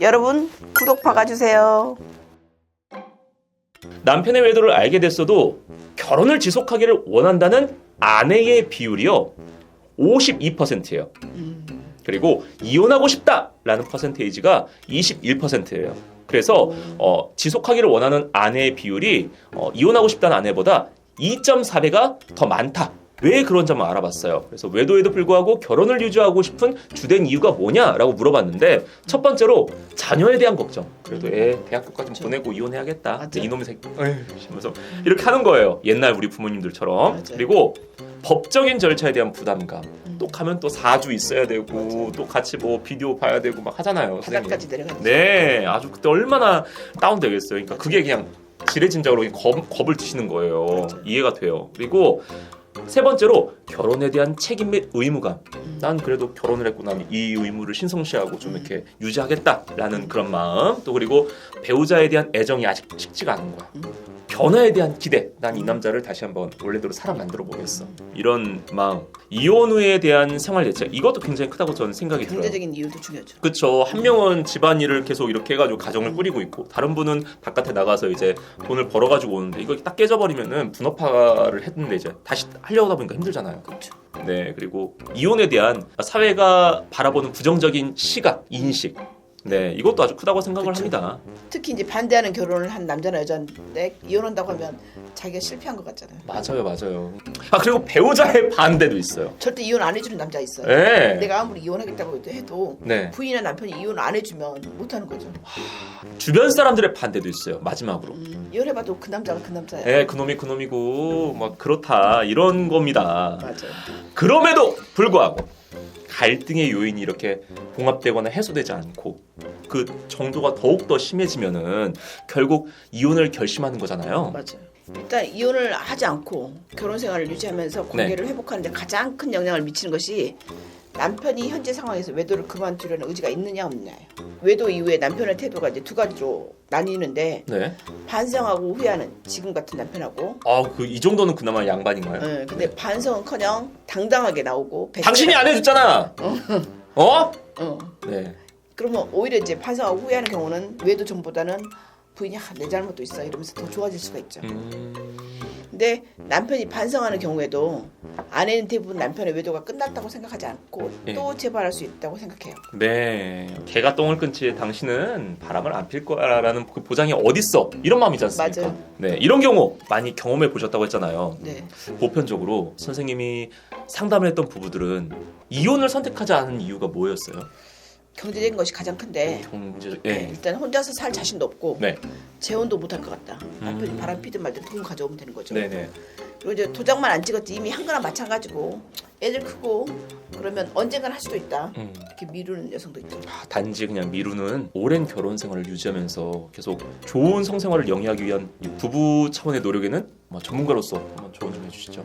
여러분 구독 박아주세요. 남편의 외도를 알게 됐어도 결혼을 지속하기를 원한다는 아내의 비율이요 52%예요. 그리고 이혼하고 싶다라는 퍼센테이지가 21%예요. 그래서 지속하기를 원하는 아내의 비율이 이혼하고 싶다는 아내보다 2.4배가 더 많다. 왜 그런 점을 알아봤어요. 그래서 외도에도 불구하고 결혼을 유지하고 싶은 주된 이유가 뭐냐라고 물어봤는데 첫 번째로 자녀에 대한 걱정. 그래도 애 대학교까지 보내고 이혼해야겠다. 맞아요. 이놈의 새끼. 하면서 이렇게 하는 거예요. 옛날 우리 부모님들처럼. 맞아요. 그리고 법적인 절차에 대한 부담감. 또 가면 또 사주 있어야 되고 맞아요. 또 같이 뭐 비디오 봐야 되고 막 하잖아요. 바닥까지 내려가죠. 네, 아주 그때 얼마나 다운되겠어요. 그러니까 그게 그냥 지레짐작으로 겁을 드시는 거예요. 맞아요. 이해가 돼요. 그리고 세 번째로 결혼에 대한 책임 및 의무감. 난 그래도 결혼을 했고 난 이 의무를 신성시하고 좀 이렇게 유지하겠다라는 그런 마음. 또 그리고 배우자에 대한 애정이 아직 식지가 않은 거야. 변화에 대한 기대. 난 이 남자를 다시 한번 원래대로 사람 만들어 보겠어. 이런 마음. 이혼 후에 대한 생활 대책. 이것도 굉장히 크다고 저는 생각이 들어요. 경제적인 이유도 중요하죠. 그렇죠. 한 명은 집안일을 계속 이렇게 해가지고 가정을 꾸리고 있고 다른 분은 바깥에 나가서 이제 돈을 벌어가지고 오는데 이거 딱 깨져버리면은 분업화를 했는데 이제 다시 하려고 하다 보니까 힘들잖아요. 그렇죠. 네, 그리고 이혼에 대한 사회가 바라보는 부정적인 시각, 인식. 네, 이것도 아주 크다고 생각을 그쵸. 합니다. 특히 이제 반대하는 결혼을 한 남자나 여자인데 이혼한다고 하면 자기가 실패한 것 같잖아요. 맞아요. 아, 그리고 배우자의 반대도 있어요. 절대 이혼 안 해주는 남자 있어요. 네. 내가 아무리 이혼하겠다고 해도 네. 부인이나 남편이 이혼 안 해주면 못하는 거죠. 주변 사람들의 반대도 있어요. 마지막으로. 이혼해봐도 그 남자가 그 남자야. 네, 그놈이 그놈이고 막 그렇다 이런 겁니다. 맞아요. 그럼에도 불구하고 갈등의 요인이 이렇게 봉합되거나 해소되지 않고 그 정도가 더욱더 심해지면은 결국 이혼을 결심하는 거잖아요. 맞아요. 일단 이혼을 하지 않고 결혼 생활을 유지하면서 관계를 회복하는데 가장 큰 영향을 미치는 것이 남편이 현재 상황에서 외도를 그만두려는 의지가 있느냐 없느냐예요. 외도 이후에 남편의 태도가 이제 두 가지로 나뉘는데 네. 반성하고 후회하는 지금 같은 남편하고 이 정도는 그나마 양반인가요? 근데 반성은커녕 당당하게 나오고 당신이 안 해줬잖아. 어? 네. 그러면 오히려 이제 반성하고 후회하는 경우는 외도 전보다는 부인이 내 잘못도 있어 이러면서 더 좋아질 수가 있죠. 근데 남편이 반성하는 경우에도 아내는 대부분 남편의 외도가 끝났다고 생각하지 않고 또 재발할 수 있다고 생각해요. 네. 개가 똥을 끊지 당신은 바람을 안 필 거야라는 그 보장이 어딨어? 이런 마음이지 않습니까? 맞아요. 네. 이런 경우 많이 경험해 보셨다고 했잖아요. 네. 보편적으로 선생님이 상담을 했던 부부들은 이혼을 선택하지 않은 이유가 뭐였어요? 경제적인 것이 가장 큰데 경제적. 일단 혼자서 살 자신도 없고 네. 재혼도 못할 것 같다. 남편이 바람 피든 말든 돈 가져오면 되는 거죠. 네네. 그리고 이제 도장만 안 찍었지 이미 한 거나 마찬가지고 애들 크고 그러면 언젠간 할 수도 있다. 이렇게 미루는 여성도 있죠. 단지 그냥 미루는 오랜 결혼 생활을 유지하면서 계속 좋은 성생활을 영위하기 위한 이 부부 차원의 노력에는 전문가로서 한번 조언 좀 해주시죠.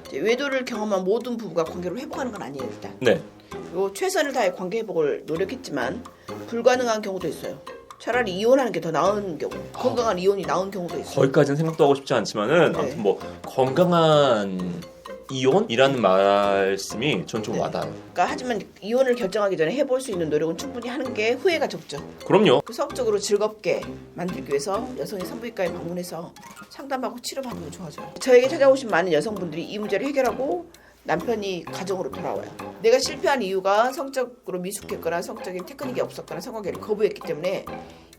이제 외도를 경험한 모든 부부가 관계를 회복하는 건 아니에요 일단. 네. 그리고 최선을 다해 관계 회복을 노력했지만 불가능한 경우도 있어요. 차라리 이혼하는 게 더 나은 경우, 건강한 이혼이 나은 경우도 있어요. 거기까지는 생각도 하고 싶지 않지만은 네. 아무튼 뭐 건강한 이혼이라는 말씀이 전 좀 와닿아요. 그러니까 하지만 이혼을 결정하기 전에 해볼 수 있는 노력은 충분히 하는 게 후회가 적죠. 그럼요. 그 성적으로 즐겁게 만들기 위해서 여성이 산부인과에 방문해서 상담하고 치료받는 게 좋아져요. 저에게 찾아오신 많은 여성분들이 이 문제를 해결하고 남편이 가정으로 돌아와요. 내가 실패한 이유가 성적으로 미숙했거나 성적인 테크닉이 없었거나 성관계를 거부했기 때문에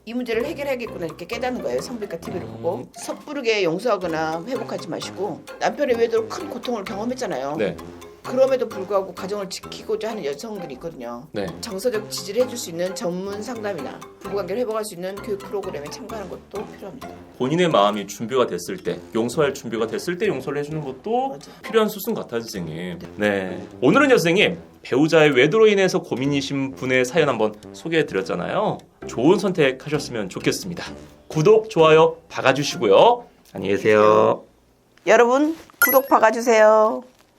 이 문제를 해결해야겠구나 이렇게 깨닫는 거예요. 산부인과 TV를 보고 섣부르게 용서하거나 회복하지 마시고 남편의 외도로 큰 고통을 경험했잖아요. 네. 그럼에도 불구하고 가정을 지키고자 하는 여성들이 있거든요. 네. 정서적 지지를 해줄 수 있는 전문 상담이나 부부관계를 회복할 수 있는 교육 프로그램에 참가하는 것도 필요합니다. 본인의 마음이 준비가 됐을 때, 용서할 준비가 됐을 때 용서를 해주는 것도 맞아요. 필요한 수순 같아요, 선생님. 네. 오늘은요, 선생님, 배우자의 외도로 인해서 고민이신 분의 사연 한번 소개해드렸잖아요. 좋은 선택하셨으면 좋겠습니다. 구독, 좋아요 박아주시고요. 안녕히 계세요. 여러분 구독 박아주세요.